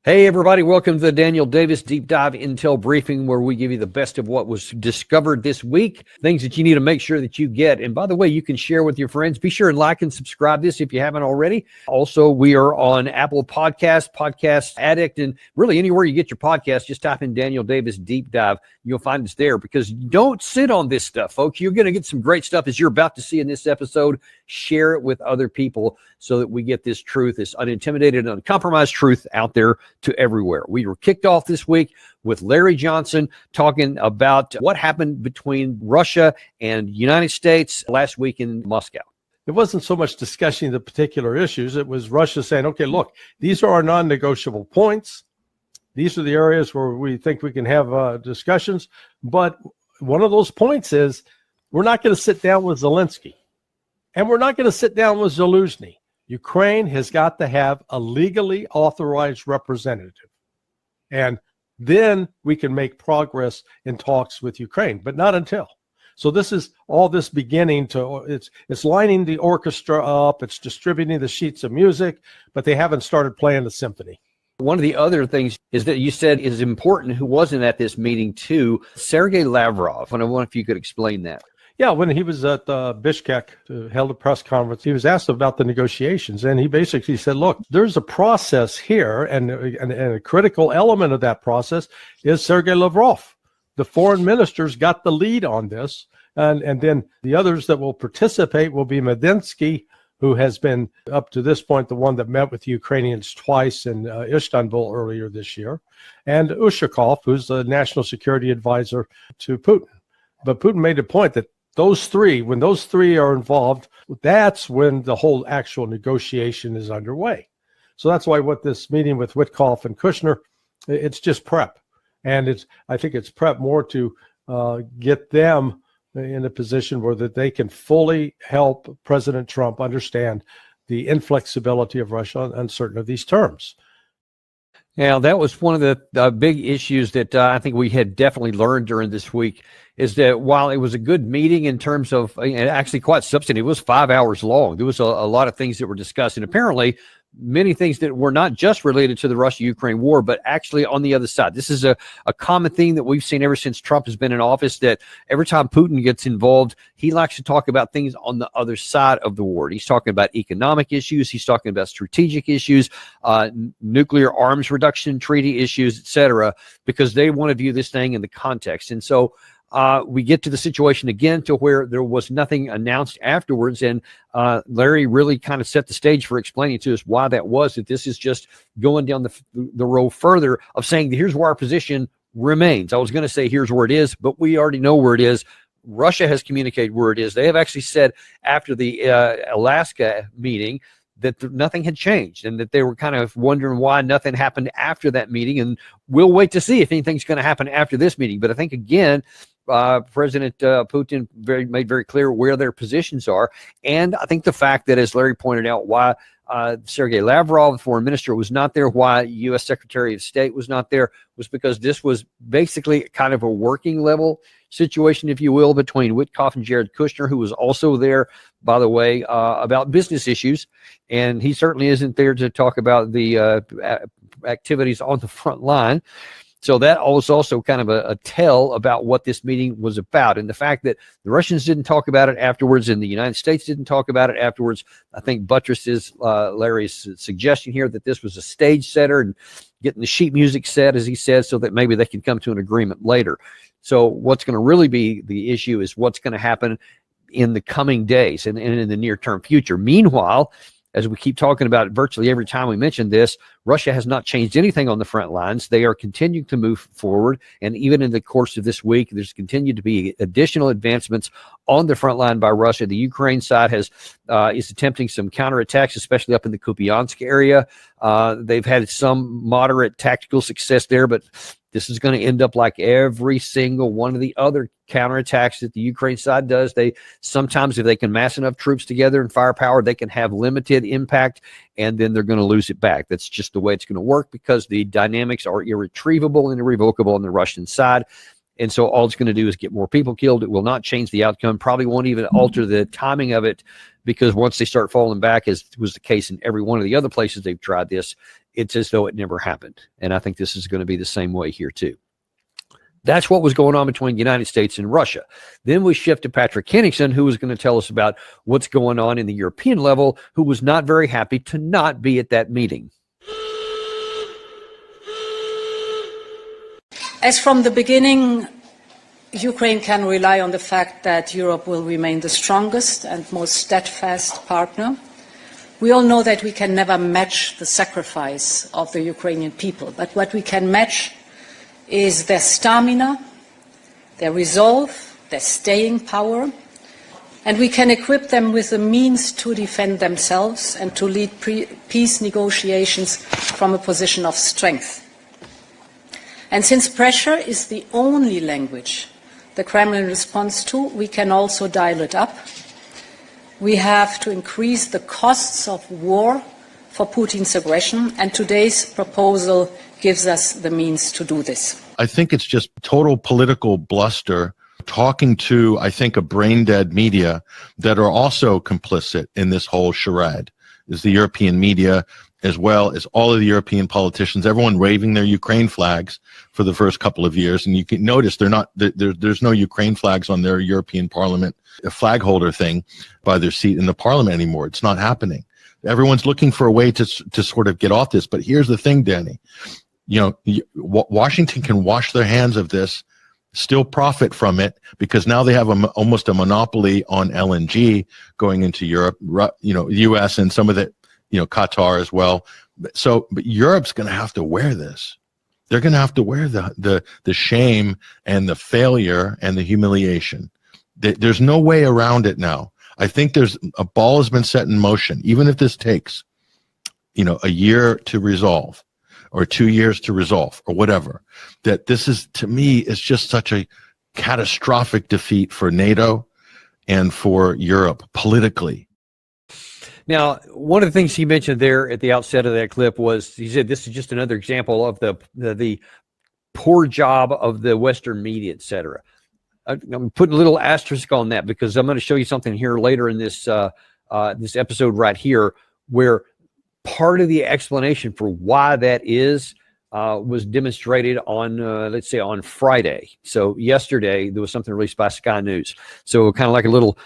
Hey, everybody. Welcome to the Daniel Davis Deep Dive Intel Briefing, where we give you the best of what was discovered this week, things that you need to make sure that you get. And by the way, you can share with your friends. Be sure and like and subscribe this if you haven't already. Also, we are on Apple Podcasts, Podcast Addict, and really anywhere you get your podcast. Just type in Daniel Davis Deep Dive. You'll find us there, because don't sit on this stuff, folks. You're going to get some great stuff, as you're about to see in this episode. Share it with other people so that we get this truth, this unintimidated, uncompromised truth out there to everywhere. We were kicked off this week with Larry Johnson talking about what happened between Russia and United States last week in Moscow. It wasn't so much discussing the particular issues. It was Russia saying, okay, look, these are our non-negotiable points. These are the areas where we think we can have discussions. But one of those points is we're not going to sit down with Zelensky, and we're not going to sit down with Zaluzhny. Ukraine has got to have a legally authorized representative. And then we can make progress in talks with Ukraine, but not until. So this is all this beginning to, it's lining the orchestra up, it's distributing the sheets of music, but they haven't started playing the symphony. One of the other things is that you said is important, who wasn't at this meeting too, Sergey Lavrov. And I wonder if you could explain that. Yeah, when he was at Bishkek, held a press conference, he was asked about the negotiations, and he basically said, look, there's a process here, and a critical element of that process is Sergey Lavrov. The foreign ministers got the lead on this, and then the others that will participate will be Medinsky, who has been, up to this point, the one that met with the Ukrainians twice in Istanbul earlier this year, and Ushakov, who's the national security advisor to Putin. But Putin made a point that those three, when those three are involved, that's when the whole actual negotiation is underway. So that's why what this meeting with Whitworth and Kushner, it's just prep. And I think it's prep more to get them in a position where that they can fully help President Trump understand the inflexibility of Russia on certain of these terms. Yeah, that was one of the big issues that I think we had definitely learned during this week, is that while it was a good meeting in terms of, and actually quite substantive, it was 5 hours long. There was a lot of things that were discussed, and apparently many things that were not just related to the Russia-Ukraine war, but actually on the other side. This is a common theme that we've seen ever since Trump has been in office, that every time Putin gets involved, he likes to talk about things on the other side of the war. He's talking about economic issues. He's talking about strategic issues, nuclear arms reduction treaty issues, et cetera, because they want to view this thing in the context. And so we get to the situation again to where there was nothing announced afterwards. And Larry really kind of set the stage for explaining to us why that was, that this is just going down the road further of saying, here's where our position remains. I was going to say, here's where it is, but we already know where it is. Russia has communicated where it is. They have actually said after the Alaska meeting that nothing had changed, and that they were kind of wondering why nothing happened after that meeting. And we'll wait to see if anything's going to happen after this meeting. But I think, again, President Putin made very clear where their positions are. And I think the fact that, as Larry pointed out, why Sergey Lavrov, the foreign minister, was not there, why U.S. Secretary of State was not there, was because this was basically kind of a working level situation, if you will, between Whitworth and Jared Kushner, who was also there, by the way, about business issues. And he certainly isn't there to talk about the activities on the front line. So that was also kind of a tell about what this meeting was about. And the fact that the Russians didn't talk about it afterwards and the United States didn't talk about it afterwards, I think buttresses Larry's suggestion here that this was a stage setter and getting the sheet music set, as he said, so that maybe they can come to an agreement later. So what's going to really be the issue is what's going to happen in the coming days and in the near-term future. Meanwhile, as we keep talking about virtually every time we mention this, Russia has not changed anything on the front lines. They are continuing to move forward. And even in the course of this week, there's continued to be additional advancements on the front line by Russia. The Ukraine side is attempting some counterattacks, especially up in the Kupiansk area. They've had some moderate tactical success there, but this is going to end up like every single one of the other counterattacks that the Ukraine side does. They sometimes, if they can mass enough troops together and firepower, they can have limited impact, and then they're going to lose it back. That's just the way it's going to work, because the dynamics are irretrievable and irrevocable on the Russian side. And so all it's going to do is get more people killed. It will not change the outcome, probably won't even alter the timing of it, because once they start falling back, as was the case in every one of the other places they've tried this, it's as though it never happened. And I think this is going to be the same way here too. That's what was going on between the United States and Russia. Then we shift to Patrick Henningsen, who was going to tell us about what's going on in the European level, who was not very happy to not be at that meeting. As from the beginning, Ukraine can rely on the fact that Europe will remain the strongest and most steadfast partner. We all know that we can never match the sacrifice of the Ukrainian people, but what we can match is their stamina, their resolve, their staying power, and we can equip them with the means to defend themselves and to lead peace negotiations from a position of strength. And since pressure is the only language the Kremlin responds to, we can also dial it up. We have to increase the costs of war for Putin's aggression, and today's proposal gives us the means to do this. I think it's just total political bluster, talking to, I think, a brain-dead media that are also complicit in this whole charade. Is the European media, as well as all of the European politicians, everyone waving their Ukraine flags for the first couple of years. And you can notice there's no Ukraine flags on their European Parliament flag holder thing by their seat in the Parliament anymore. It's not happening. Everyone's looking for a way to sort of get off this. But here's the thing, Danny. Washington can wash their hands of this, still profit from it, because now they have almost a monopoly on LNG going into Europe, U.S. and some of the, Qatar as well. So, but Europe's going to have to wear this. They're going to have to wear the shame and the failure and the humiliation. There's no way around it now. I think a ball has been set in motion, even if this takes, a year to resolve or 2 years to resolve or whatever, that this is, to me, is just such a catastrophic defeat for NATO and for Europe politically. Now, one of the things he mentioned there at the outset of that clip was, he said, this is just another example of the poor job of the Western media, et cetera. I'm putting a little asterisk on that because I'm going to show you something here later in this this episode right here, where part of the explanation for why that is was demonstrated on, let's say, on Friday. So yesterday, there was something released by Sky News. So kind of like a little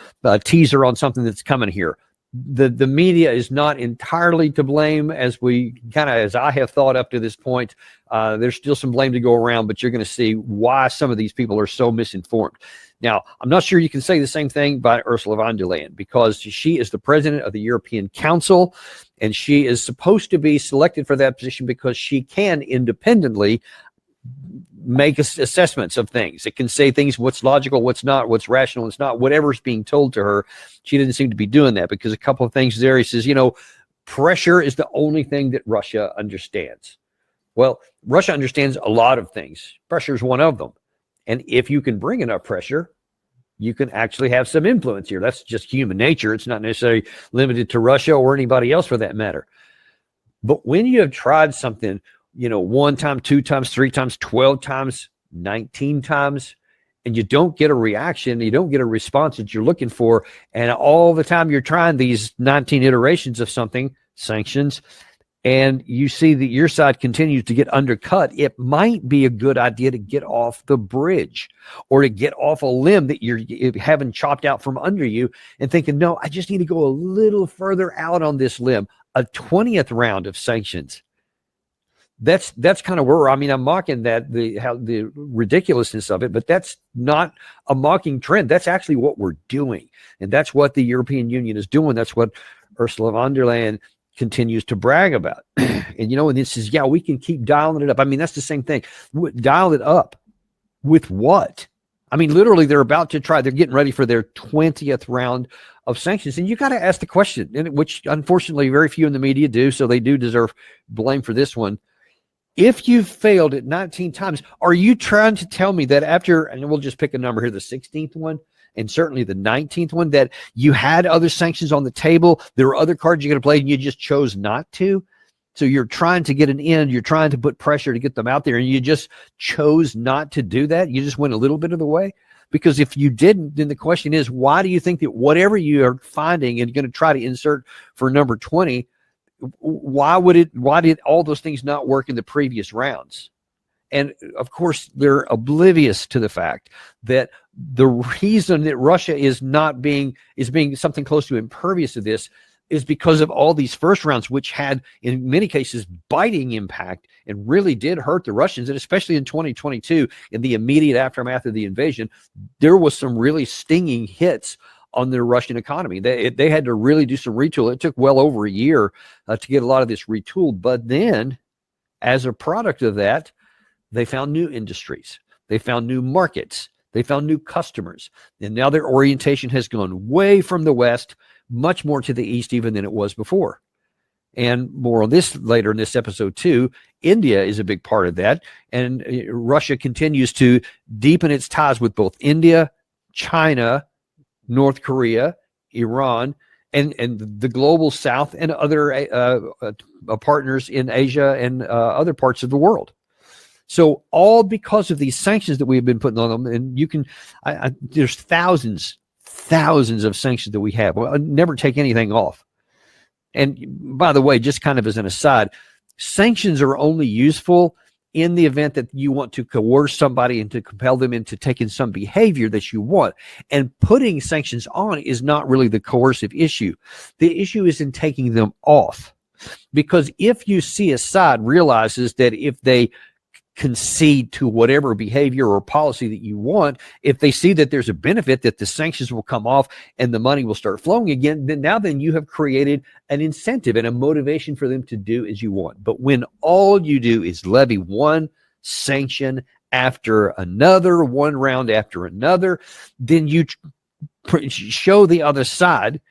teaser on something that's coming here. The media is not entirely to blame, as I have thought up to this point. There's still some blame to go around, but you're going to see why some of these people are so misinformed. Now, I'm not sure you can say the same thing about Ursula von der Leyen, because she is the president of the European Council, and she is supposed to be selected for that position because she can independently make assessments of things. It can say things, what's logical, what's not, what's rational, what's not, whatever's being told to her. She didn't seem to be doing that, because a couple of things there, he says, pressure is the only thing that Russia understands. Well, Russia understands a lot of things. Pressure is one of them. And if you can bring enough pressure, you can actually have some influence here. That's just human nature. It's not necessarily limited to Russia or anybody else for that matter. But when you have tried something, 1 time, 2 times, 3 times, 12 times, 19 times, and you don't get a reaction, you don't get a response that you're looking for, and all the time you're trying these 19 iterations of something, sanctions, and you see that your side continues to get undercut, it might be a good idea to get off the bridge or to get off a limb that you're having chopped out from under you and thinking, no, I just need to go a little further out on this limb, a 20th round of sanctions. That's kind of where, I'm mocking the ridiculousness of it, but that's not a mocking trend. That's actually what we're doing. And that's what the European Union is doing. That's what Ursula von der Leyen continues to brag about. And, and this is, we can keep dialing it up. That's the same thing. Dial it up with what? Literally, they're getting ready for their 20th round of sanctions. And you got to ask the question, which unfortunately very few in the media do. So they do deserve blame for this one. If you've failed it 19 times, are you trying to tell me that after, and we'll just pick a number here, the 16th one, and certainly the 19th one, that you had other sanctions on the table, there were other cards you could have played, and you just chose not to? So you're trying to get an end, you're trying to put pressure to get them out there, and you just chose not to do that? You just went a little bit of the way? Because if you didn't, then the question is, why do you think that whatever you are finding and going to try to insert for number 20, why did all those things not work in the previous rounds? And of course, they're oblivious to the fact that the reason that Russia is being something close to impervious to this is because of all these first rounds, which had, in many cases, biting impact and really did hurt the Russians. And especially in 2022, in the immediate aftermath of the invasion, there was some really stinging hits on the Russian economy. They had to really do some retool. It took well over a year to get a lot of this retooled. But then, as a product of that, they found new industries. They found new markets. They found new customers. And now their orientation has gone way from the West, much more to the East even than it was before. And more on this later in this episode too. India is a big part of that. And Russia continues to deepen its ties with both India, China, North Korea, Iran, and the global South and other partners in Asia and other parts of the world. So all because of these sanctions that we've been putting on them, and you can, there's thousands of sanctions that we have. Well, I never take anything off. And by the way, just kind of as an aside, sanctions are only useful in the event that you want to coerce somebody and to compel them into taking some behavior that you want. And putting sanctions on is not really the coercive issue. The issue is in taking them off. Because if you see a side realizes that if they concede to whatever behavior or policy that you want, if they see that there's a benefit that the sanctions will come off and the money will start flowing again, then you have created an incentive and a motivation for them to do as you want. But when all you do is levy one sanction after another, one round after another, then you show the other side,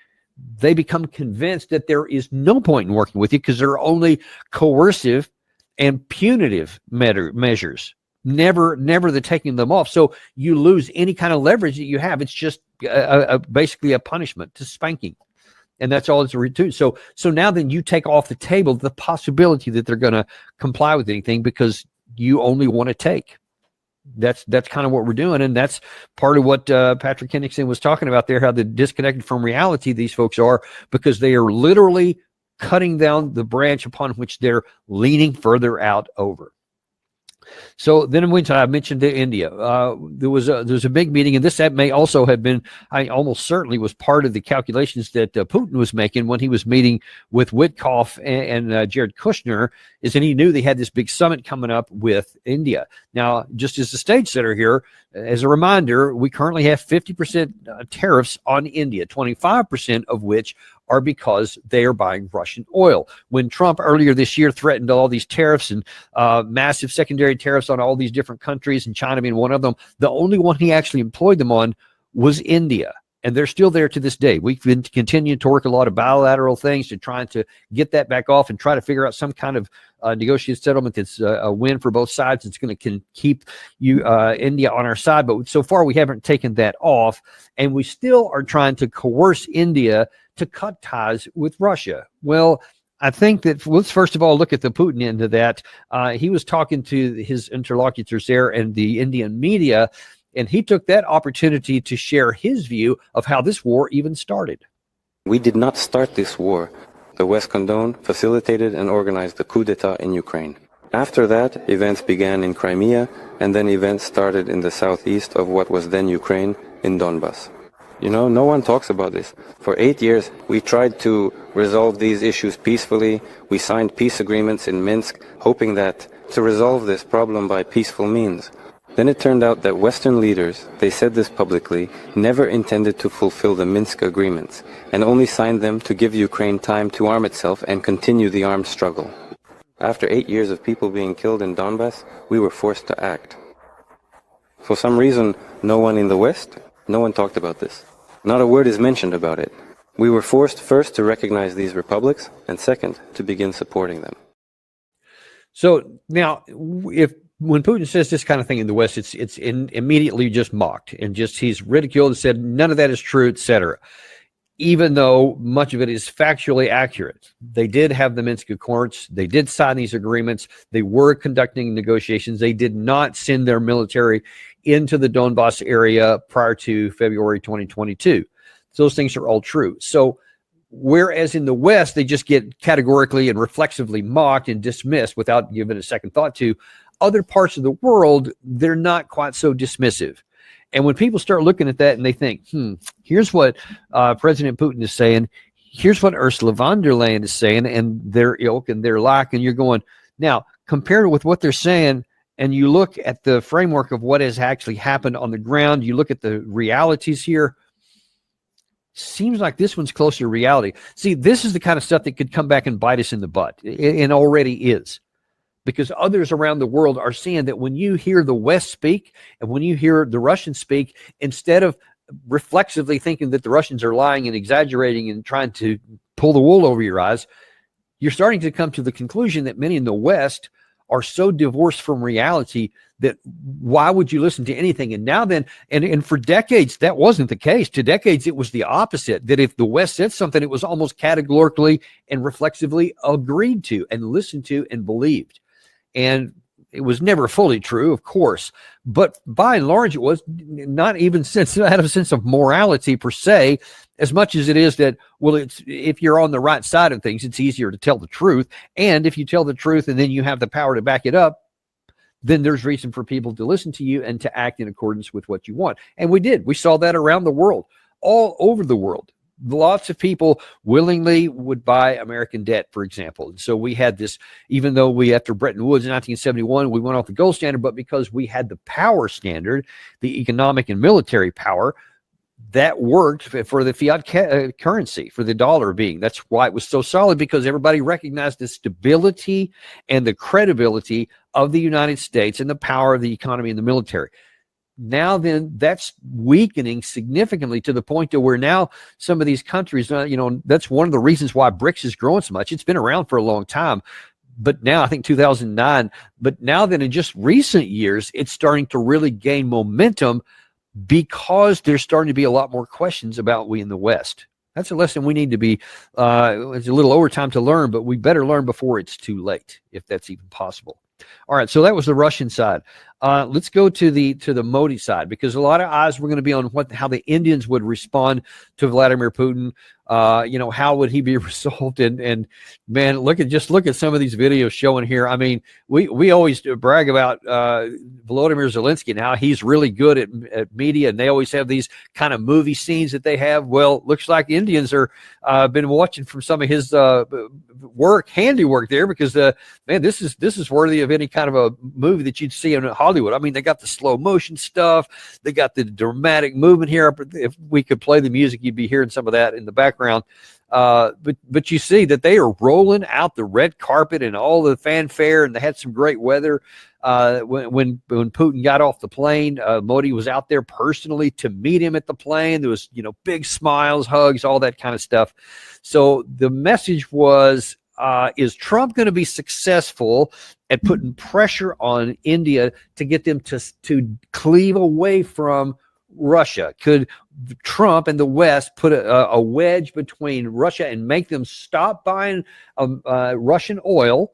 they become convinced that there is no point in working with you because they're only coercive and punitive measures, never the taking them off. So you lose any kind of leverage that you have. It's just basically a punishment, to spanking. And that's all it's to. So now then you take off the table the possibility that they're going to comply with anything because you only want to take. That's kind of what we're doing. And that's part of what Patrick Henningsen was talking about there, how the disconnected from reality these folks are, because they are literally cutting down the branch upon which they're leaning further out over. So then when I mentioned India, there was a big meeting, and this may also have been, I almost certainly was part of the calculations that Putin was making when he was meeting with Whitworth and Jared Kushner, is that he knew they had this big summit coming up with India. Now, just as a stage setter here, as a reminder, we currently have 50% tariffs on India, 25% of which are because they are buying Russian oil. When Trump earlier this year threatened all these tariffs and massive secondary tariffs on all these different countries, and China being one of them, the only one he actually employed them on was India. And they're still there to this day. We've been continuing to work a lot of bilateral things to try to get that back off and try to figure out some kind of negotiated settlement that's a win for both sides. It's going to keep India on our side. But so far, we haven't taken that off. And we still are trying to coerce India to cut ties with Russia. Well, I think that let's first of all look at the Putin end of that. He was talking to his interlocutors there and the Indian media, and he took that opportunity to share his view of how this war even started. We did not start this war. The West condoned, facilitated, and organized the coup d'etat in Ukraine. After that, events began in Crimea, and then events started in the southeast of what was then Ukraine, in Donbas. You know, no one talks about this. For 8 years, we tried to resolve these issues peacefully. We signed peace agreements in Minsk, hoping that to resolve this problem by peaceful means. Then it turned out that Western leaders, they said this publicly, never intended to fulfill the Minsk agreements, and only signed them to give Ukraine time to arm itself and continue the armed struggle. After 8 years of people being killed in Donbas, we were forced to act. For some reason, no one in the West, no one talked about this. Not a word is mentioned about it. We were forced first to recognize these republics, and second, to begin supporting them. So now, when Putin says this kind of thing in the West, it's immediately just mocked and just he's ridiculed and said none of that is true, etc. even though much of it is factually accurate. They did have the Minsk Accords. They did sign these agreements. They were conducting negotiations. They did not send their military into the Donbass area prior to February 2022. Those things are all true. So whereas in the West, they just get categorically and reflexively mocked and dismissed without giving a second thought to, other parts of the world, they're not quite so dismissive. And when people start looking at that and they think, here's what President Putin is saying, here's what Ursula von der Leyen is saying, and their ilk and their like, and you're going, now, compared with what they're saying, and you look at the framework of what has actually happened on the ground, you look at the realities here, seems like this one's closer to reality. See, this is the kind of stuff that could come back and bite us in the butt, and already is. Because others around the world are seeing that when you hear the West speak and when you hear the Russians speak, instead of reflexively thinking that the Russians are lying and exaggerating and trying to pull the wool over your eyes, you're starting to come to the conclusion that many in the West are so divorced from reality that why would you listen to anything? And now then, and for decades, that wasn't the case. To decades, it was the opposite, that if the West said something, it was almost categorically and reflexively agreed to and listened to and believed. And it was never fully true, of course, but by and large, it was not even out of a sense of morality per se, as much as it is that, well, it's, if you're on the right side of things, it's easier to tell the truth. And if you tell the truth and then you have the power to back it up, then there's reason for people to listen to you and to act in accordance with what you want. And we did. We saw that around the world, all over the world. Lots of people willingly would buy American debt, for example. And so we had this, even though we, after Bretton Woods in 1971, we went off the gold standard, but because we had the power standard, the economic and military power, that worked for the fiat currency, for the dollar being. That's why it was so solid, because everybody recognized the stability and the credibility of the United States and the power of the economy and the military. Now then, that's weakening significantly to the point to where now some of these countries, that's one of the reasons why BRICS is growing so much. It's been around for a long time, but now I think 2009, but now then in just recent years, it's starting to really gain momentum because there's starting to be a lot more questions about we in the West. That's a lesson we need to be, it's a little overtime to learn, but we better learn before it's too late, if that's even possible. All right, so that was the Russian side. Let's go to the Modi side, because a lot of eyes were going to be on how the Indians would respond to Vladimir Putin. How would he be resolved? And man, look at some of these videos showing here. I mean, we always brag about Volodymyr Zelensky and how he's really good at media, and they always have these kind of movie scenes that they have. Well, looks like Indians are been watching from some of his handiwork there, because man, this is worthy of any kind of a movie that you'd see in Hollywood. I mean, they got the slow motion stuff, they got the dramatic movement here. If we could play the music, you'd be hearing some of that in the background. But you see that they are rolling out the red carpet and all the fanfare, and they had some great weather. When Putin got off the plane, Modi was out there personally to meet him at the plane. There was, big smiles, hugs, all that kind of stuff. So the message was, is Trump going to be successful at putting pressure on India to get them to cleave away from Russia? Could Trump and the West put a wedge between Russia and make them stop buying Russian oil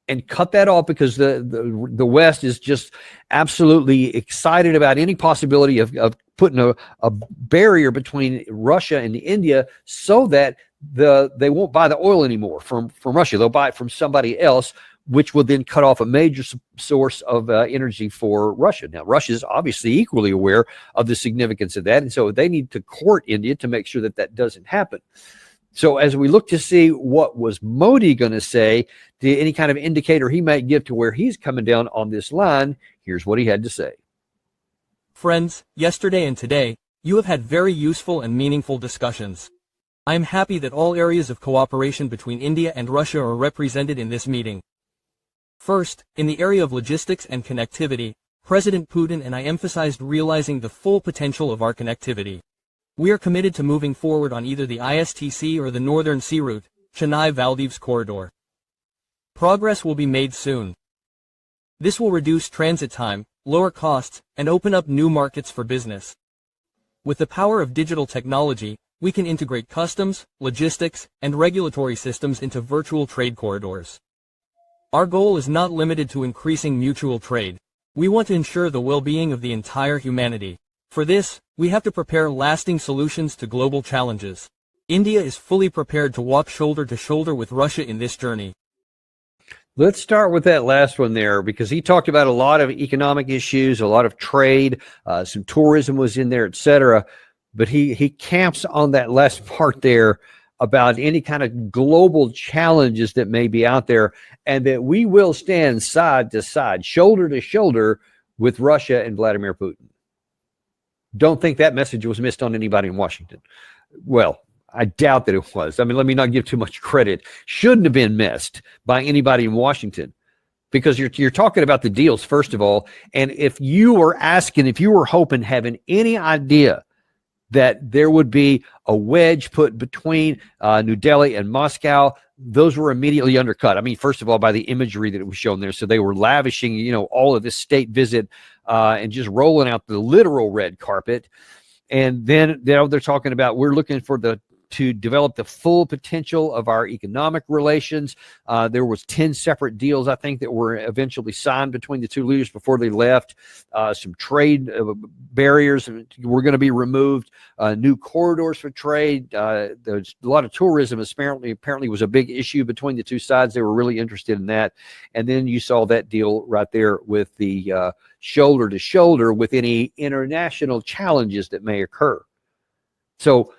and cut that off, because the West is just absolutely excited about any possibility of putting a barrier between Russia and India, so that they won't buy the oil anymore from Russia. They'll buy it from somebody else, which will then cut off a major source of energy for Russia. Now, Russia is obviously equally aware of the significance of that, and so they need to court India to make sure that doesn't happen. So as we look to see what was Modi going to say, any kind of indicator he might give to where he's coming down on this line, here's what he had to say. Friends, yesterday and today, you have had very useful and meaningful discussions. I am happy that all areas of cooperation between India and Russia are represented in this meeting. First, in the area of logistics and connectivity, President Putin and I emphasized realizing the full potential of our connectivity. We are committed to moving forward on either the ISTC or the Northern Sea Route, Chennai-Maldives corridor. Progress will be made soon. This will reduce transit time, lower costs, and open up new markets for business. With the power of digital technology, we can integrate customs, logistics, and regulatory systems into virtual trade corridors. Our goal is not limited to increasing mutual trade. We want to ensure the well-being of the entire humanity. For this, we have to prepare lasting solutions to global challenges. India is fully prepared to walk shoulder to shoulder with Russia in this journey. Let's start with that last one there, because he talked about a lot of economic issues, a lot of trade, some tourism was in there, etc. But he camps on that last part there about any kind of global challenges that may be out there, and that we will stand side to side, shoulder to shoulder with Russia and Vladimir Putin. Don't think that message was missed on anybody in Washington. Well, I doubt that it was. I mean, let me not give too much credit. Shouldn't have been missed by anybody in Washington, because you're talking about the deals, first of all. And if you were hoping, having any idea that there would be a wedge put between New Delhi and Moscow, those were immediately undercut. I mean, first of all, by the imagery that it was shown there. So they were lavishing, all of this state visit and just rolling out the literal red carpet. And then they're talking about, we're looking for to develop the full potential of our economic relations. There was 10 separate deals, I think, that were eventually signed between the two leaders before they left. Some trade barriers were going to be removed, new corridors for trade. There's a lot of tourism apparently was a big issue between the two sides. They were really interested in that. And then you saw that deal right there with the shoulder to shoulder with any international challenges that may occur. So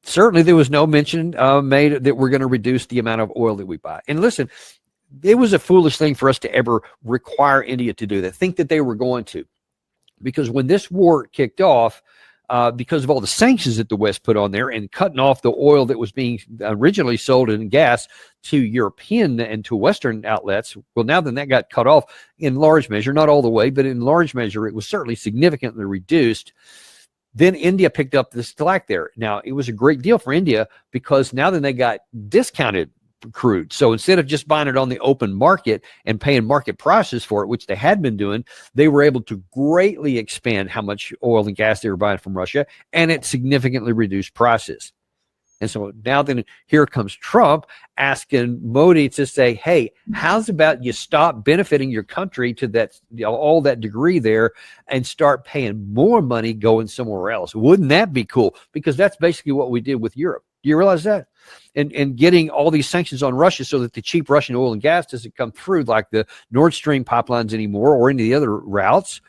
certainly there was no mention made that we're going to reduce the amount of oil that we buy. And listen, it was a foolish thing for us to ever require India to do that, think that they were going to. Because when this war kicked off, because of all the sanctions that the West put on there and cutting off the oil that was being originally sold in gas to European and to Western outlets, well, now then that got cut off in large measure, not all the way, but in large measure, it was certainly significantly reduced. Then India picked up the slack there. Now, it was a great deal for India because now then they got discounted crude. So instead of just buying it on the open market and paying market prices for it, which they had been doing, they were able to greatly expand how much oil and gas they were buying from Russia, and it significantly reduced prices. And so now then here comes Trump asking Modi to say, hey, how's about you stop benefiting your country to that, all that degree there and start paying more money going somewhere else? Wouldn't that be cool? Because that's basically what we did with Europe. Do you realize that? And getting all these sanctions on Russia so that the cheap Russian oil and gas doesn't come through like the Nord Stream pipelines anymore or any of the other routes.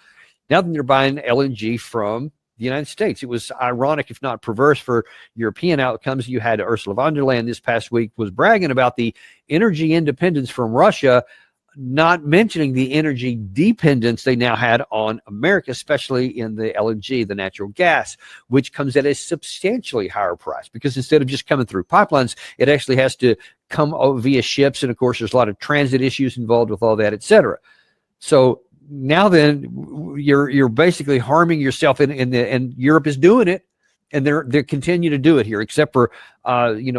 Now then they're buying LNG from the United States. It was ironic, if not perverse, for European outcomes. You had Ursula von der Leyen this past week was bragging about the energy independence from Russia, not mentioning the energy dependence they now had on America, especially in the LNG, the natural gas, which comes at a substantially higher price because instead of just coming through pipelines, it actually has to come via ships. And of course, there's a lot of transit issues involved with all that, et cetera. So now then you're basically harming yourself and Europe is doing it, and they're continue to do it here, except for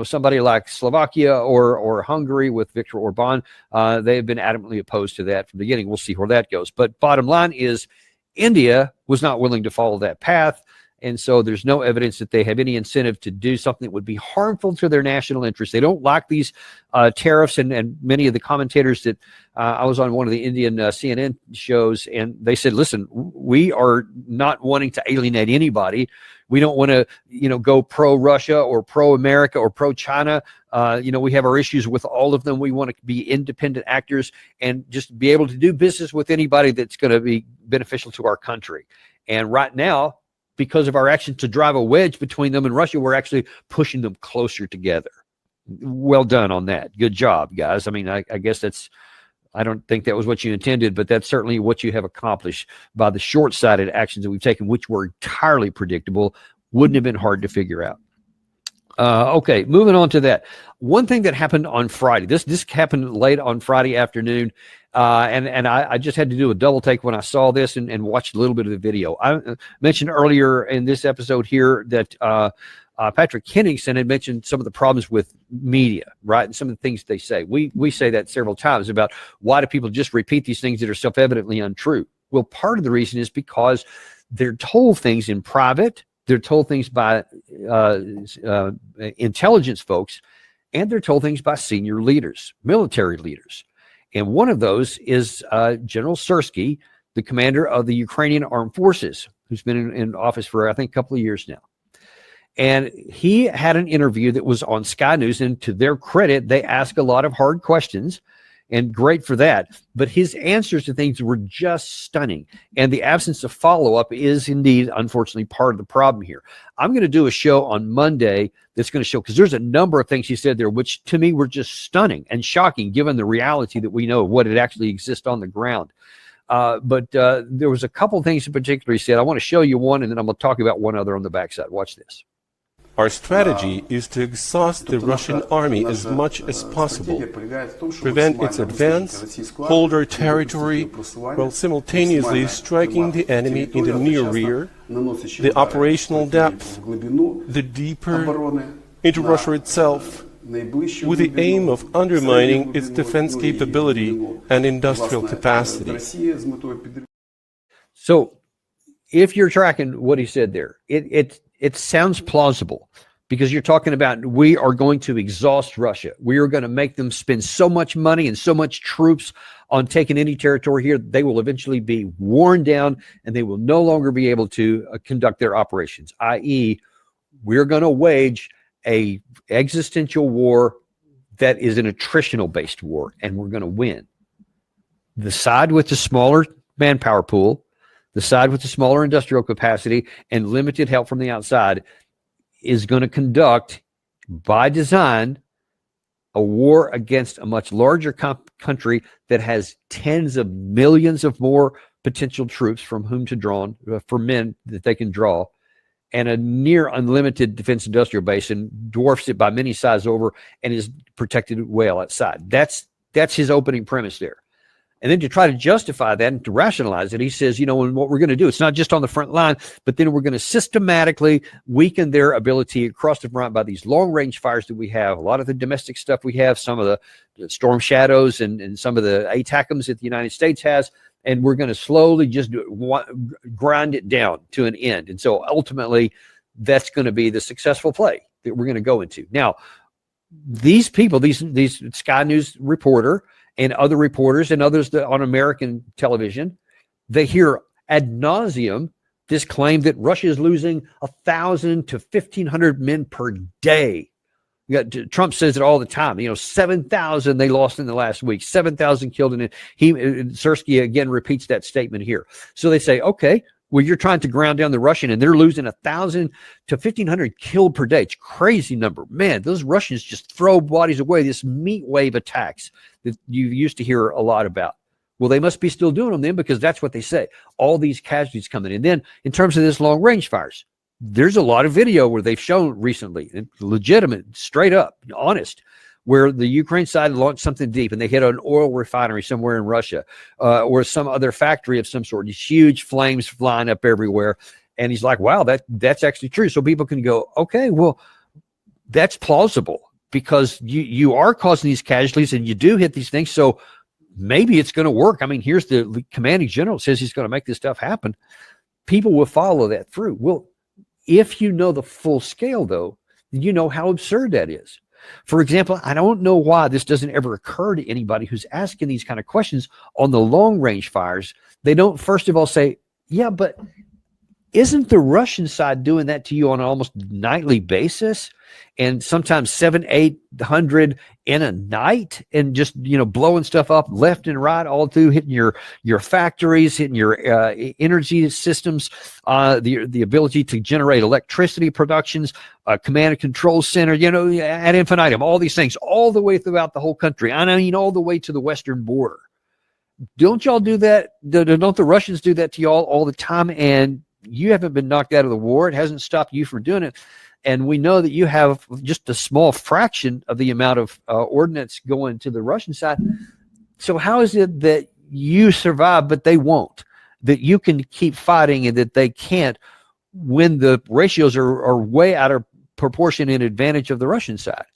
somebody like Slovakia or Hungary with Viktor Orban. They have been adamantly opposed to that from the beginning. We'll see where that goes. But bottom line is India was not willing to follow that path. And so there's no evidence that they have any incentive to do something that would be harmful to their national interests. They don't like these tariffs, and many of the commentators that I was on one of the Indian CNN shows, and they said, listen, we are not wanting to alienate anybody. We don't want to, go pro-Russia or pro-America or pro-China. We have our issues with all of them. We want to be independent actors and just be able to do business with anybody that's going to be beneficial to our country. And right now, because of our action to drive a wedge between them and Russia, we're actually pushing them closer together. Well done on that. Good job, guys. I mean, I guess I don't think that was what you intended, but that's certainly what you have accomplished by the short-sighted actions that we've taken, which were entirely predictable. Wouldn't have been hard to figure out. Okay, moving on to that. One thing that happened on Friday, this happened late on Friday afternoon, and I just had to do a double take when I saw this and watched a little bit of the video. I mentioned earlier in this episode here that Patrick Henningsen had mentioned some of the problems with media, right, and some of the things they say. We say that several times about why do people just repeat these things that are self-evidently untrue? Well, part of the reason is because they're told things in private They're told things by intelligence folks, and they're told things by senior leaders, military leaders. And one of those is General Sersky, the commander of the Ukrainian Armed Forces, who's been in office for, I think, a couple of years now. And he had an interview that was on Sky News, and to their credit, they ask a lot of hard questions, and great for that. But his answers to things were just stunning. And the absence of follow-up is indeed, unfortunately, part of the problem here. I'm going to do a show on Monday that's going to show, because there's a number of things he said there, which to me were just stunning and shocking, given the reality that we know of what had actually exists on the ground. But there was a couple things in particular he said. I want to show you one, and then I'm going to talk about one other on the backside. Watch this. Our strategy is to exhaust the Russian army as much as possible, prevent its advance, hold our territory, while simultaneously striking the enemy in the near rear, the operational depth, the deeper, into Russia itself, with the aim of undermining its defense capability and industrial capacity. So, if you're tracking what he said there, it sounds plausible, because you're talking about, we are going to exhaust Russia. We are going to make them spend so much money and so much troops on taking any territory here, they will eventually be worn down and they will no longer be able to conduct their operations, i.e., we're going to wage a existential war that is an attritional-based war, and we're going to win. The side with the smaller manpower pool, the side with the smaller industrial capacity and limited help from the outside, is going to conduct, by design, a war against a much larger country that has tens of millions of more potential troops from whom to draw, for men that they can draw, and a near unlimited defense industrial base, and dwarfs it by many sizes over, and is protected well outside. That's his opening premise there. And then to try to justify that and to rationalize it, he says, and what we're going to do, it's not just on the front line, but then we're going to systematically weaken their ability across the front by these long-range fires that we have, a lot of the domestic stuff we have, some of the Storm Shadows and some of the ATACMS that the United States has, and we're going to slowly just grind it down to an end. And so ultimately, that's going to be the successful play that we're going to go into. Now, these people, these Sky News reporter, and other reporters and others on American television, they hear ad nauseum this claim that Russia is losing 1,000 to 1,500 men per day. Trump says it all the time. 7,000 they lost in the last week, 7,000 killed in it. Sersky again repeats that statement here. So they say, okay, well, you're trying to ground down the Russian, and they're losing 1,000 to 1,500 killed per day. It's a crazy number. Man, those Russians just throw bodies away. This meat wave attacks that you used to hear a lot about. Well, they must be still doing them then, because that's what they say. All these casualties coming in. Then in terms of this long range fires, there's a lot of video where they've shown recently, legitimate, straight up, honest, where the Ukraine side launched something deep and they hit an oil refinery somewhere in Russia, or some other factory of some sort. These huge flames flying up everywhere. And he's like, wow, that's actually true. So people can go, okay, well, that's plausible, because you are causing these casualties and you do hit these things. So maybe it's going to work. I mean, here's the commanding general says he's going to make this stuff happen. People will follow that through. Well, if you know the full scale, though, you know how absurd that is. For example, I don't know why this doesn't ever occur to anybody who's asking these kind of questions on the long range fires. They don't, first of all, say, yeah, but isn't the Russian side doing that to you on an almost nightly basis? And sometimes 700-800 in a night, and just, blowing stuff up left and right, all through, hitting your factories, hitting your energy systems, the ability to generate electricity productions, command and control center, ad infinitum, all these things, all the way throughout the whole country. I mean, all the way to the western border. Don't y'all do that? Don't the Russians do that to y'all all the time? And you haven't been knocked out of the war. It hasn't stopped you from doing it. And we know that you have just a small fraction of the amount of ordnance going to the Russian side. So how is it that you survive, but they won't? That you can keep fighting and that they can't, when the ratios are way out of proportion in advantage of the Russian side?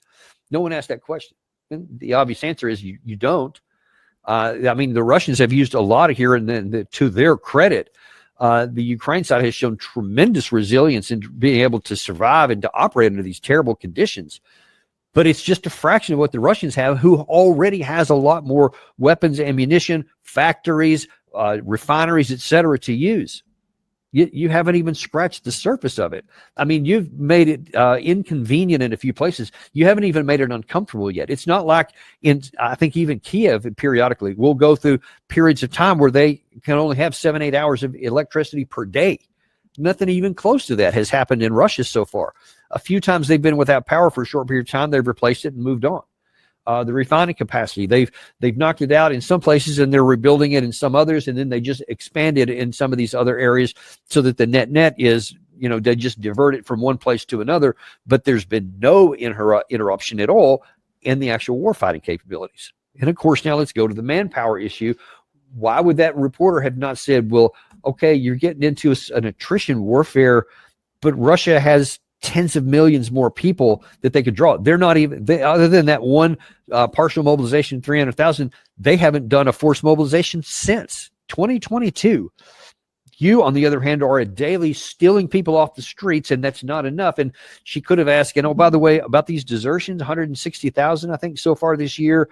No one asked that question. And the obvious answer is you don't. I mean, the Russians have used a lot of here, and then to their credit, The Ukraine side has shown tremendous resilience in being able to survive and to operate under these terrible conditions. But it's just a fraction of what the Russians have, who already has a lot more weapons, ammunition, factories, refineries, etc., to use. You haven't even scratched the surface of it. I mean, you've made it inconvenient in a few places. You haven't even made it uncomfortable yet. It's not like I think even Kiev periodically will go through periods of time where they can only have 7-8 hours of electricity per day. Nothing even close to that has happened in Russia so far. A few times they've been without power for a short period of time. They've replaced it and moved on. The refining capacity, they've knocked it out in some places and they're rebuilding it in some others, and then they just expanded in some of these other areas so that the net is, they just divert it from one place to another, but there's been no interruption at all in the actual warfighting capabilities. And of course, now let's go to the manpower issue. Why would that reporter have not said, well, okay, you're getting into an attrition warfare, but Russia has tens of millions more people that they could draw. They're not even, other than that one partial mobilization, 300,000, they haven't done a forced mobilization since 2022. You, on the other hand, are a daily stealing people off the streets, and that's not enough. And she could have asked, by the way, about these desertions, 160,000, I think, so far this year,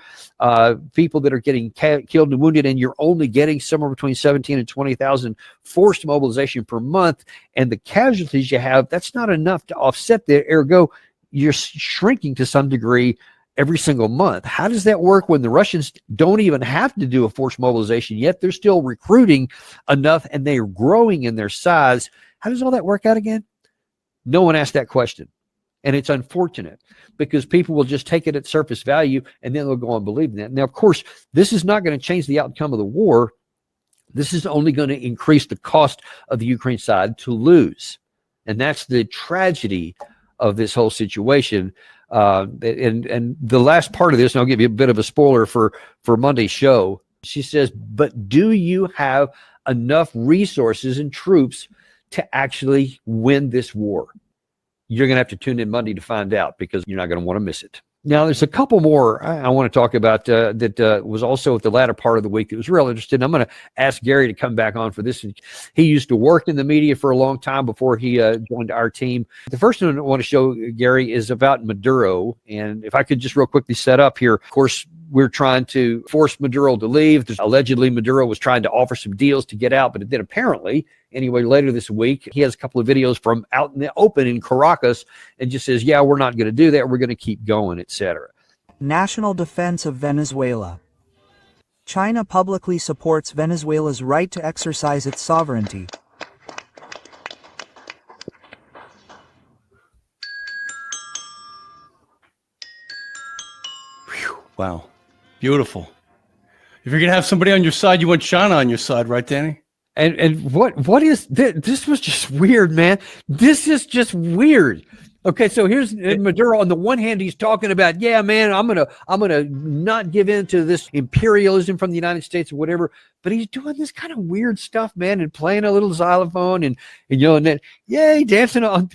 people that are getting killed and wounded, and you're only getting somewhere between 17 and 20,000 forced mobilization per month. And the casualties you have, that's not enough to offset the ergo. You're shrinking to some degree every single month. How does that work when the Russians don't even have to do a forced mobilization yet? They're still recruiting enough and they're growing in their size. How does all that work out again? No one asked that question. And it's unfortunate because people will just take it at surface value and then they'll go on believing that. Now, of course, this is not going to change the outcome of the war. This is only going to increase the cost of the Ukraine side to lose. And that's the tragedy of this whole situation. And the last part of this, and I'll give you a bit of a spoiler for Monday's show. She says, but do you have enough resources and troops to actually win this war? You're going to have to tune in Monday to find out because you're not going to want to miss it. Now, there's a couple more I want to talk about that was also at the latter part of the week that was real interesting. I'm going to ask Gary to come back on for this. He used to work in the media for a long time before he joined our team. The first one I want to show, Gary, is about Maduro. And if I could just real quickly set up here, of course, we're trying to force Maduro to leave. Allegedly, Maduro was trying to offer some deals to get out, but then apparently, anyway, later this week, he has a couple of videos from out in the open in Caracas and just says, yeah, we're not going to do that. We're going to keep going, etc. National defense of Venezuela. China publicly supports Venezuela's right to exercise its sovereignty. Wow. Beautiful. If you're going to have somebody on your side, you want China on your side, right, Danny? And what is this? This was just weird, man. This is just weird. Okay, so here's Maduro. On the one hand, he's talking about, yeah, man, I'm gonna not give in to this imperialism from the United States or whatever. But he's doing this kind of weird stuff, man, and playing a little xylophone and then yay, dancing on.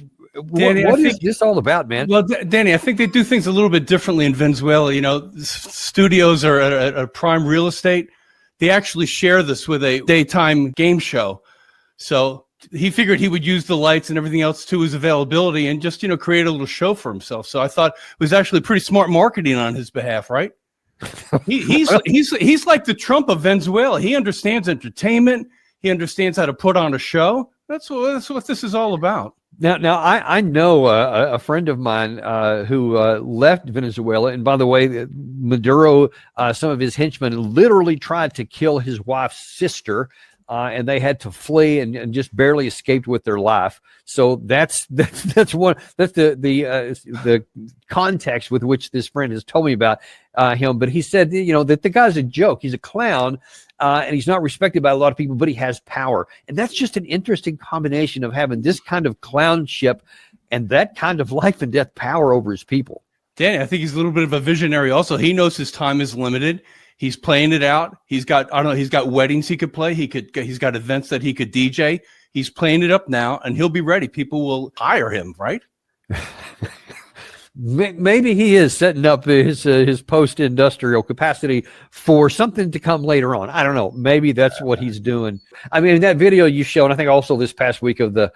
Danny, what is this all about, man? Well, Danny, I think they do things a little bit differently in Venezuela. Studios are at prime real estate. They actually share this with a daytime game show. So he figured he would use the lights and everything else to his availability and just, create a little show for himself. So I thought it was actually pretty smart marketing on his behalf, right? He's like the Trump of Venezuela. He understands entertainment. He understands how to put on a show. That's what this is all about. Now, I know a friend of mine who left Venezuela, and by the way, Maduro, some of his henchmen literally tried to kill his wife's sister, and they had to flee and just barely escaped with their life. So that's the context with which this friend has told me about him. But he said, that the guy's a joke. He's a clown. And he's not respected by a lot of people, but he has power. And that's just an interesting combination of having this kind of clownship and that kind of life and death power over his people. Danny, I think he's a little bit of a visionary also. He knows his time is limited. He's playing it out. He's got weddings he could play. He's got events that he could DJ. He's playing it up now, and he'll be ready. People will hire him, right? Maybe he is setting up his post-industrial capacity for something to come later on. I don't know. Maybe that's what he's doing. I mean, that video you showed, I think also this past week of the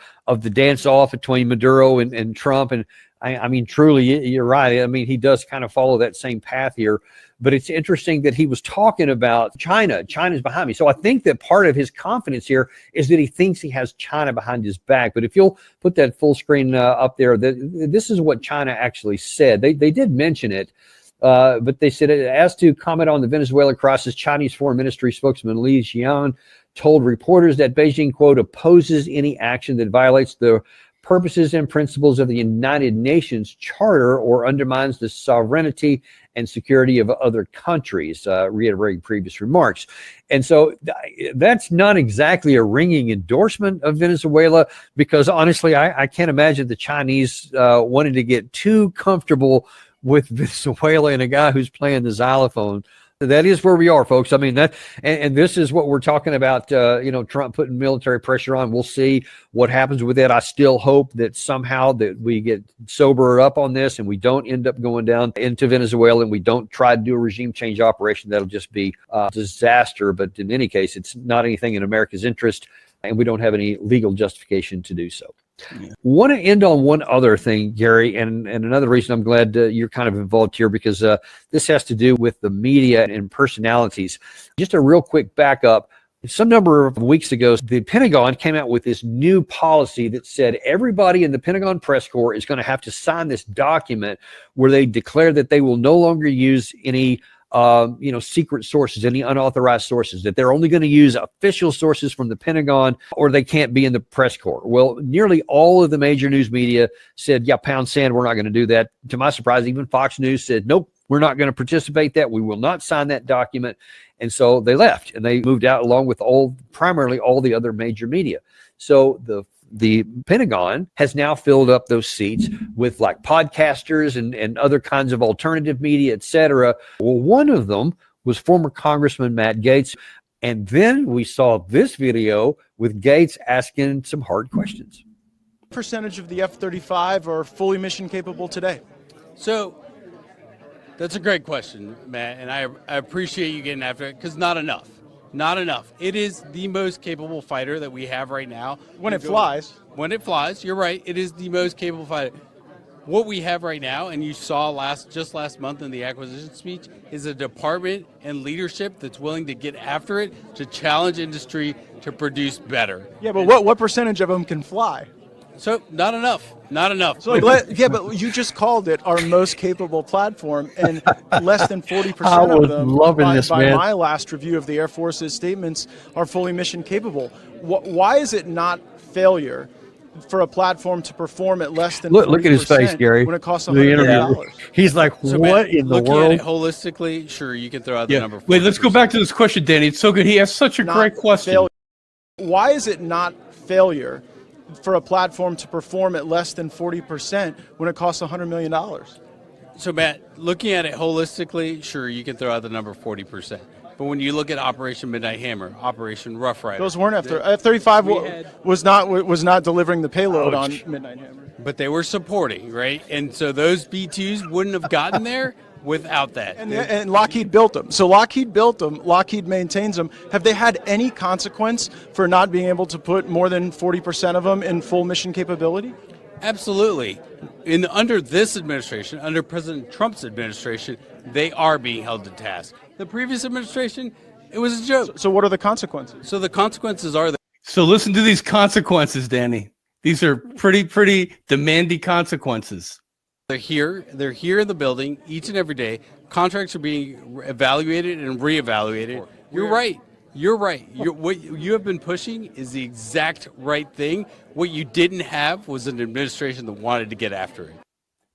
dance off between Maduro and Trump, and I mean, truly, you're right. I mean, he does kind of follow that same path here. But it's interesting that he was talking about China. China's behind me. So I think that part of his confidence here is that he thinks he has China behind his back. But if you'll put that full screen up there, this is what China actually said. They did mention it, but they said, as to comment on the Venezuela crisis, Chinese Foreign Ministry spokesman Li Xian told reporters that Beijing, quote, opposes any action that violates the purposes and principles of the United Nations Charter or undermines the sovereignty and security of other countries, reiterating previous remarks. And so that's not exactly a ringing endorsement of Venezuela, because honestly, I can't imagine the Chinese wanting to get too comfortable with Venezuela and a guy who's playing the xylophone. That is where we are, folks. I mean, that, and this is what we're talking about, Trump putting military pressure on. We'll see what happens with that. I still hope that somehow that we get sober up on this and we don't end up going down into Venezuela and we don't try to do a regime change operation. That'll just be a disaster. But in any case, it's not anything in America's interest, and we don't have any legal justification to do so. Yeah. Want to end on one other thing, Gary, and another reason I'm glad you're kind of involved here, because this has to do with the media and personalities. Just a real quick backup. Some number of weeks ago, the Pentagon came out with this new policy that said everybody in the Pentagon press corps is going to have to sign this document where they declare that they will no longer use any secret sources, any unauthorized sources, that they're only going to use official sources from the Pentagon, or they can't be in the press corps. Well, nearly all of the major news media said, yeah, pound sand, we're not going to do that. To my surprise, even Fox News said, nope, we're not going to participate that. We will not sign that document. And so they left and they moved out along with primarily all the other major media. So the Pentagon has now filled up those seats with like podcasters and other kinds of alternative media, et cetera. Well, one of them was former Congressman Matt Gaetz. And then we saw this video with Gaetz asking some hard questions. What percentage of the F-35 are fully mission capable today? So that's a great question, Matt, and I appreciate you getting after it, because not enough. Not enough. It is the most capable fighter that we have right now. When it flies. When it flies, you're right. It is the most capable fighter. What we have right now, and you saw just last month in the acquisition speech, is a department and leadership that's willing to get after it, to challenge industry to produce better. Yeah, but what percentage of them can fly? So not enough. Not enough. So but you just called it our most capable platform, and less than 40% of them, by my last review of the Air Force's statements, are fully mission capable. Why is it not failure for a platform to perform at less than 40% look at his face, Gary, when it costs $100 million? He's like, so what in the world? At it holistically, sure, you can throw out the number. Wait, let's go back to this question, Danny. It's so good. He asked such a great question. Failure. Why is it not failure for a platform to perform at less than 40% when it costs $100 million? So, Matt, looking at it holistically, sure, you can throw out the number 40%. But when you look at Operation Midnight Hammer, Operation Rough Rider, those weren't F-35 was not delivering the payload on Midnight Hammer. But they were supporting, right? And so those B-2s wouldn't have gotten there without that. And Lockheed built them. So Lockheed built them. Lockheed maintains them. Have they had any consequence for not being able to put more than 40% of them in full mission capability? Absolutely. Under this administration, under President Trump's administration, they are being held to task. The previous administration, it was a joke. So what are the consequences? So the consequences are that. So listen to these consequences, Danny. These are pretty demanding consequences. They're here in the building each and every day. Contracts are being evaluated and reevaluated. You're right. What you have been pushing is the exact right thing. What you didn't have was an administration that wanted to get after it.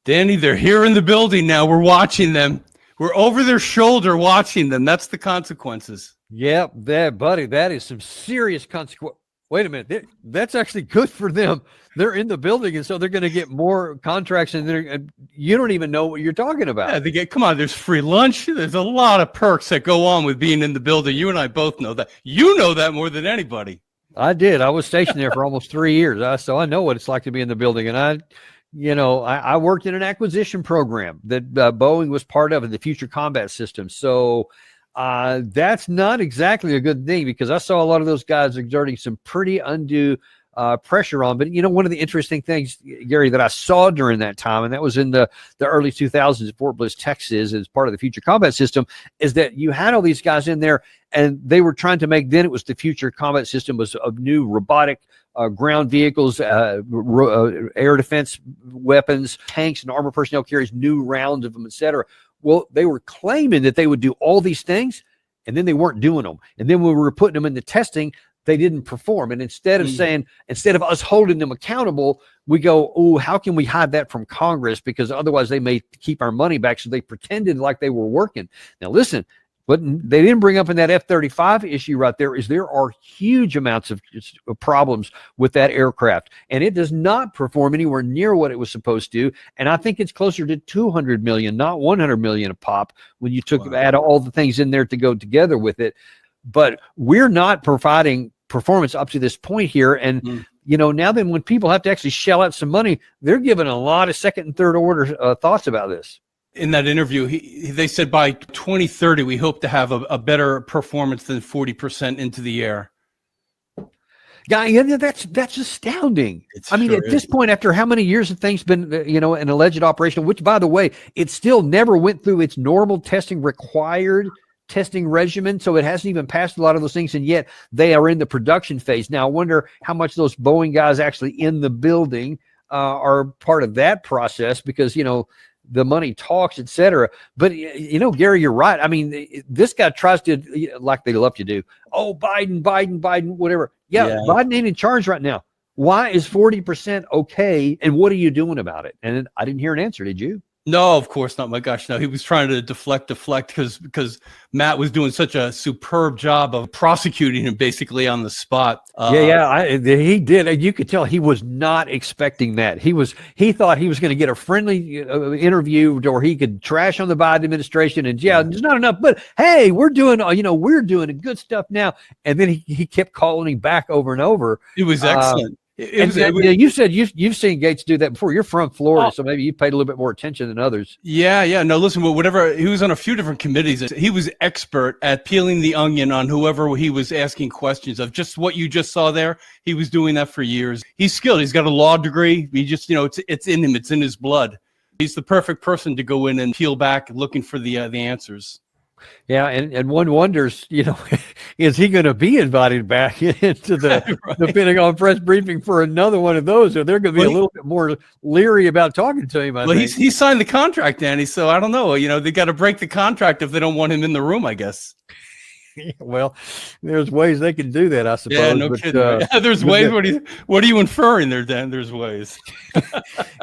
Danny, they're here in the building now. We're watching them. We're over their shoulder watching them. That's the consequences. Yep, buddy, that is some serious consequence. Wait a minute. That's actually good for them. They're in the building, and so they're going to get more contracts, and you don't even know what you're talking about. Yeah, come on, there's free lunch. There's a lot of perks that go on with being in the building. You and I both know that. You know that more than anybody. I did. I was stationed there for almost 3 years, so I know what it's like to be in the building, and I worked in an acquisition program that Boeing was part of in the Future Combat System. So that's not exactly a good thing, because I saw a lot of those guys exerting some pretty undue pressure on. But, one of the interesting things, Gary, that I saw during that time, and that was in the early 2000s at Fort Bliss, Texas, as part of the Future Combat System, is that you had all these guys in there, and they were trying to make, then it was the Future Combat System was of new robotic ground vehicles, air defense weapons, tanks and armor personnel carriers, new rounds of them, etc. Well, they were claiming that they would do all these things, and then they weren't doing them. And then when we were putting them into testing, they didn't perform. And instead of us holding them accountable, we go, oh, how can we hide that from Congress? Because otherwise they may keep our money back. So they pretended like they were working. Now, listen, what they didn't bring up in that F-35 issue right there is there are huge amounts of problems with that aircraft, and it does not perform anywhere near what it was supposed to. And I think it's closer to 200 million, not 100 million a pop, when you add all the things in there to go together with it. But we're not providing performance up to this point here. And, now then when people have to actually shell out some money, they're giving a lot of second and third order thoughts about this. In that interview, they said by 2030, we hope to have a better performance than 40% into the air. Yeah, that's astounding. At this point, after how many years have things been, an alleged operation, which, by the way, it still never went through its normal testing required testing regimen. So it hasn't even passed a lot of those things. And yet they are in the production phase. Now, I wonder how much those Boeing guys actually in the building are part of that process, because, the money talks, et cetera. But, Gary, you're right. I mean, this guy tries to, like they love to do, oh, Biden, whatever. Yeah, Biden ain't in charge right now. Why is 40% okay? And what are you doing about it? And I didn't hear an answer. Did you? No, of course not. My gosh, no. He was trying to deflect because Matt was doing such a superb job of prosecuting him basically on the spot. He did. You could tell he was not expecting that. He thought he was going to get a friendly interview where he could trash on the Biden administration and there's not enough. But hey, we're doing good stuff now. And then he kept calling him back over and over. It was excellent. You said you've seen Gates do that before. You're from Florida, so maybe you paid a little bit more attention than others. Yeah. No, listen, whatever. He was on a few different committees. He was expert at peeling the onion on whoever he was asking questions of. Just what you just saw there, he was doing that for years. He's skilled. He's got a law degree. He just, it's in him. It's in his blood. He's the perfect person to go in and peel back looking for the answers. Yeah, and one wonders, is he going to be invited back into the Pentagon press briefing for another one of those? Or they're going to be a little bit more leery about talking to him? I think. He signed the contract, Danny, so I don't know. They got to break the contract if they don't want him in the room, I guess. Well, there's ways they can do that, I suppose. Yeah, no kidding. There's ways. What are you inferring there, Dan? There's ways.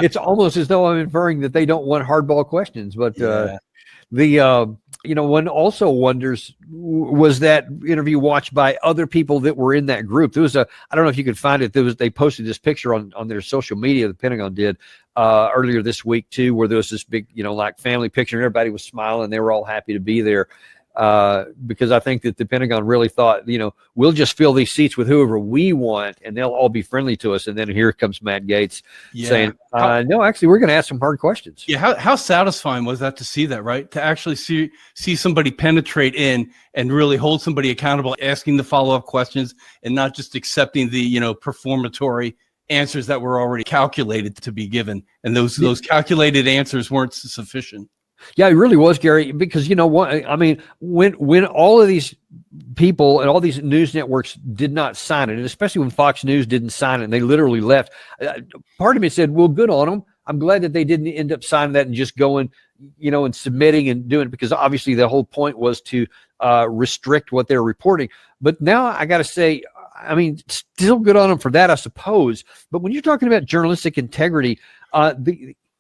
It's almost as though I'm inferring that they don't want hardball questions, but one also wonders, was that interview watched by other people that were in that group? There was I don't know if you could find it. They posted this picture on their social media, the Pentagon did earlier this week too, where there was this big, like family picture and everybody was smiling. They were all happy to be there. Because I think that the Pentagon really thought, we'll just fill these seats with whoever we want and they'll all be friendly to us. And then here comes Matt Gaetz saying, no, actually, we're going to ask some hard questions. Yeah. How satisfying was that to see that, right? To actually see somebody penetrate in and really hold somebody accountable, asking the follow-up questions and not just accepting the, performatory answers that were already calculated to be given. And those calculated answers weren't sufficient. Yeah, it really was, Gary, because when all of these people and all these news networks did not sign it, and especially when Fox News didn't sign it and they literally left, part of me said, well, good on them. I'm glad that they didn't end up signing that and just going, and submitting and doing it, because obviously the whole point was to restrict what they're reporting. But now I got to say, still good on them for that, I suppose. But when you're talking about journalistic integrity,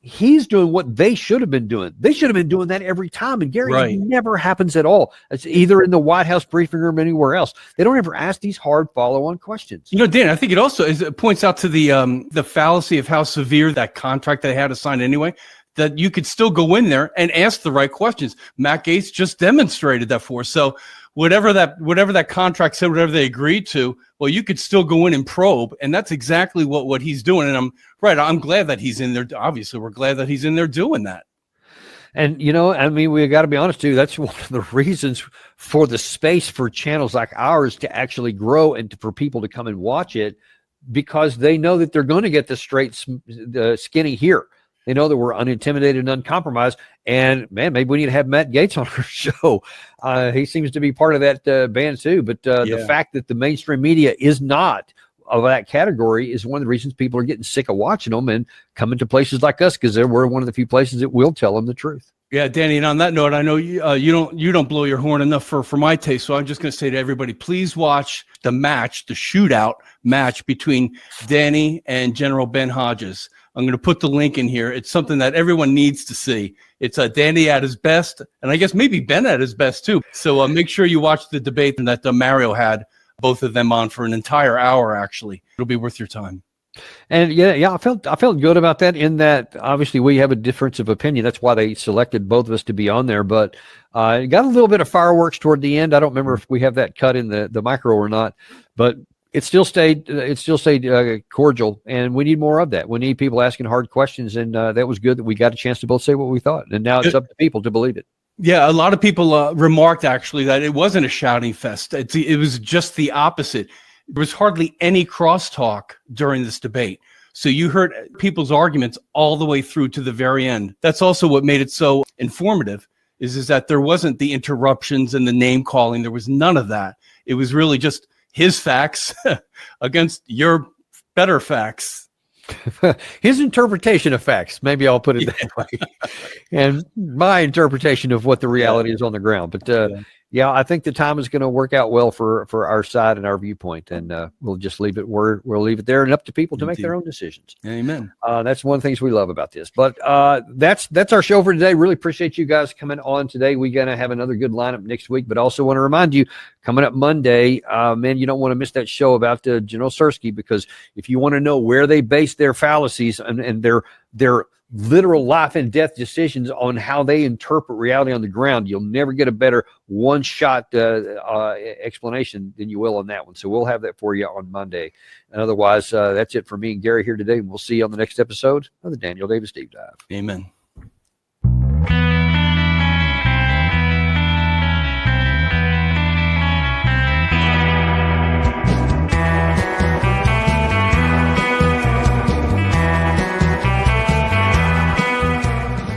he's doing what they should have been doing. They should have been doing that every time. And Gary, It never happens at all. It's either in the White House briefing room or anywhere else. They don't ever ask these hard follow-on questions. Dan, I think it also it points out to the fallacy of how severe that contract they had to sign anyway, that you could still go in there and ask the right questions. Matt Gaetz just demonstrated that for us. So whatever that contract said, whatever they agreed to, well, you could still go in and probe, and that's exactly what he's doing. And I'm glad that he's in there. Obviously, we're glad that he's in there doing that. And, I mean, we got to be honest, too. That's one of the reasons for the space for channels like ours to actually grow and for people to come and watch it, because they know that they're going to get the skinny here. They know that we're unintimidated and uncompromised. And, man, maybe we need to have Matt Gaetz on our show. He seems to be part of that band, too. But the fact that the mainstream media is not of that category is one of the reasons people are getting sick of watching them and coming to places like us, because we're one of the few places that will tell them the truth. Yeah, Danny, and on that note, I know you don't blow your horn enough for my taste, so I'm just going to say to everybody, please watch the shootout match between Danny and General Ben Hodges. I'm going to put the link in here. It's something that everyone needs to see. It's Danny at his best, and I guess maybe Ben at his best too. So make sure you watch the debate that Mario had both of them on for an entire hour. Actually, it'll be worth your time. And I felt good about that, in that obviously we have a difference of opinion. That's why they selected both of us to be on there. But it got a little bit of fireworks toward the end. I don't remember if we have that cut in the micro or not, but it still stayed cordial, and we need more of that. We need people asking hard questions, and that was good that we got a chance to both say what we thought. And now it's up to people to believe it. Yeah, a lot of people remarked actually that it wasn't a shouting fest. It was just the opposite. There was hardly any crosstalk during this debate. So you heard people's arguments all the way through to the very end. That's also what made it so informative, is that there wasn't the interruptions and the name calling. There was none of that. It was really just his facts against your better facts. His interpretation of facts, maybe I'll put it that way, and my interpretation of what the reality is on the ground. But I think the time is going to work out well for our side and our viewpoint, and we'll just leave it we'll leave it there, and up to people to make their own decisions. Amen. That's one of the things we love about this. But that's our show for today. Really appreciate you guys coming on today. We're going to have another good lineup next week, but also want to remind you, coming up Monday, man, you don't want to miss that show about General Sersky, because if you want to know where they base their fallacies and their literal life and death decisions on how they interpret reality on the ground, you'll never get a better one-shot explanation than you will on that one. So we'll have that for you on Monday. And otherwise, that's it for me and Gary here today. We'll see you on the next episode of the Daniel Davis Deep Dive. Amen.